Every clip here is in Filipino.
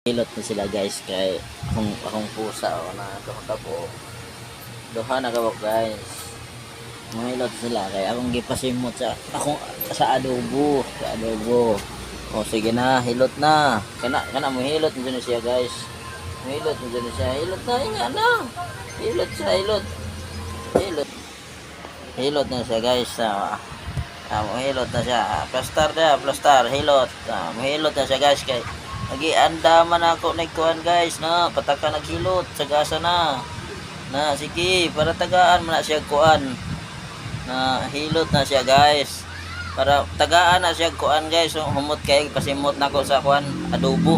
Hilot na sila guys kay akong pusa o na po. Duha na kawak guys. Mahilot sila kay akong gipasimot sa adobo, O sige na, hilot na. Kana mo hilot na siya guys. Hilot na siya. Hilot na nga na. Hilot siya, hilot. Hilot na siya guys. Mahilot na siya. Plastar, hilot. Mahilot na siya guys kay andaman ako nagkuhan guys na pataka naghilot sa gasa na sige para tagaan man na siya kuan na hilot na siya guys para tagaan na siya kuan guys. So, humot kay pasimot na ko sa kuan adobo,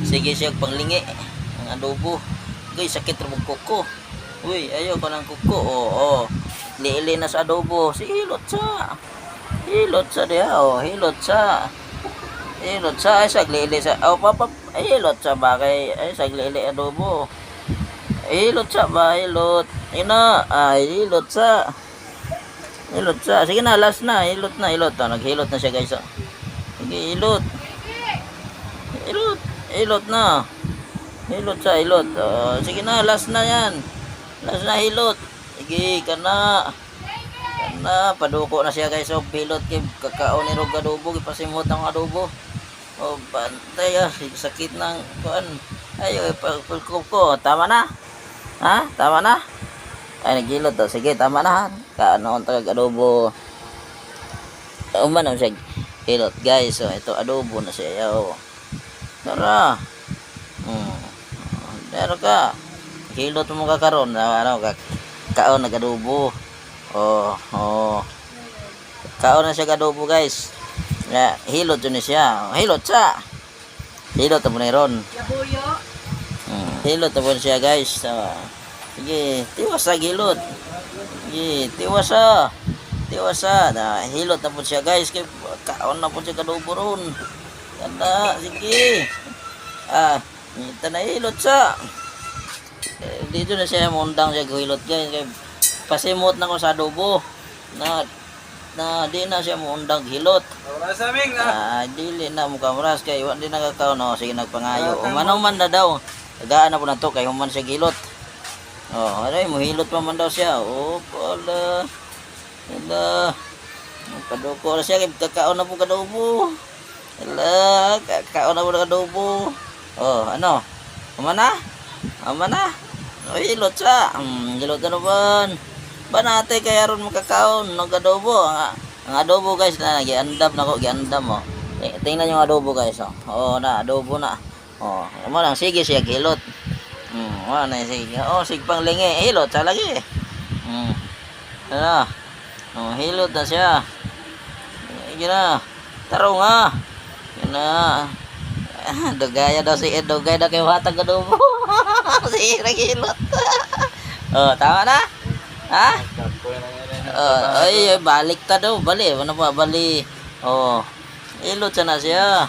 sige siya panglingi ang adobo guys. Sakit ra mong kuko, uy ayo ko ng kuko. Liili na sa adobo, sige hilot sa diha. Hilot sa ay saglili sa hilot sa bakay ay saglili adobo. Hilot sa ba hilot ina ay hilot sa sige na last na hilot naghilot na siya guys. Sige hilot na sige na last na yan, last na hilot. Sige kana paduko na siya guys. Hilot kay kakao ni rog adobo gipasimot ang adobo. Bantay sakit ng kuan. Ayo pagkulkup ko. Tama na? Ha? Tama na? Ay naghilot daw. Sige tama na. Kaano tagag adobo. Umano siya hilot guys. So ito adobo na siya. Tara. Pero ka hilot mo kakaron ano kaon nagadobo. Kaon na siya adobo guys. Hilot yun siya. Hilot na po na ron. Hilot na po siya guys. Sige, tiwas sa hilot. Sige, tiwas sa. Hilot na po siya guys. Kaon na po siya adobo ron. Ganda, sige. Ito na hilot sa. Dito na siya mundang siya hilot guys. Pasimot na ko sa adobo. Na di na siya muundang hilot. Dili na mo kamras kay wa di nakakaw no. Sige nagpangayo. Man na daw. Tagaan na po na to kay human siya hilot. Aray mo hilot pa man daw siya. Pala. Hala. Paduko na siya kay kakaon na po kadobo. Hala, kakaon na po kadobo. Ano? Human na? Hilot sa. Hilot na naman. Banate kaya ron makakaon ng adobo. Ang adobo guys na giandam nako, giandam mo. Tingnan yung adobo guys. Na adobo na. Mo lang sige siya hilot. Na sige. Sig panglingi hilot sa lagi. Ano? Hilot na siya. Gina. Taro nga. Gina. Dugaya daw si Dugay daw kay hatag adobo. Sige hilot. Tama na? Ha? Ay balik ta daw, bali. Ano ba bali? Hilot na siya.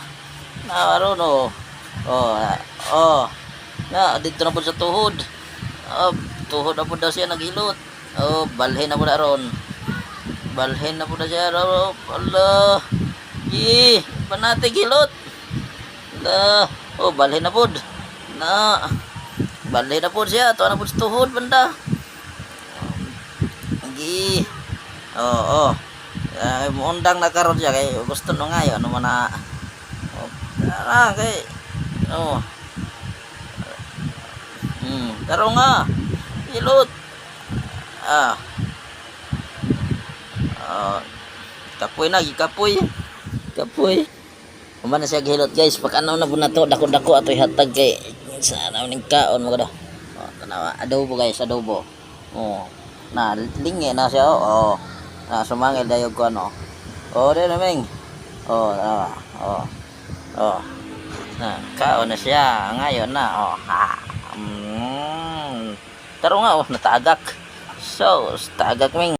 Naron na dito na po sa tuhod. Tuhod na po daw siya naghilot. Balhin na po na ron. Balhin na po na siya. Allah. Banate hilot. Allah. Balhin na po. Balhin na po siya. Ito na po sa tuhod banda. Undang na karon siya kay gusto no ngayon ano man na kay taro nga hilot kapoy kuman na siya hilot guys. Pag ano na po na to dako ato ihatag kay sa ning kaon mo kada adobo guys, adobo na lingi na siya. Sumangil dayog ko ano. Di naming. Kaon na siya ngayon na. Taro nga natagak. So, tagak ming.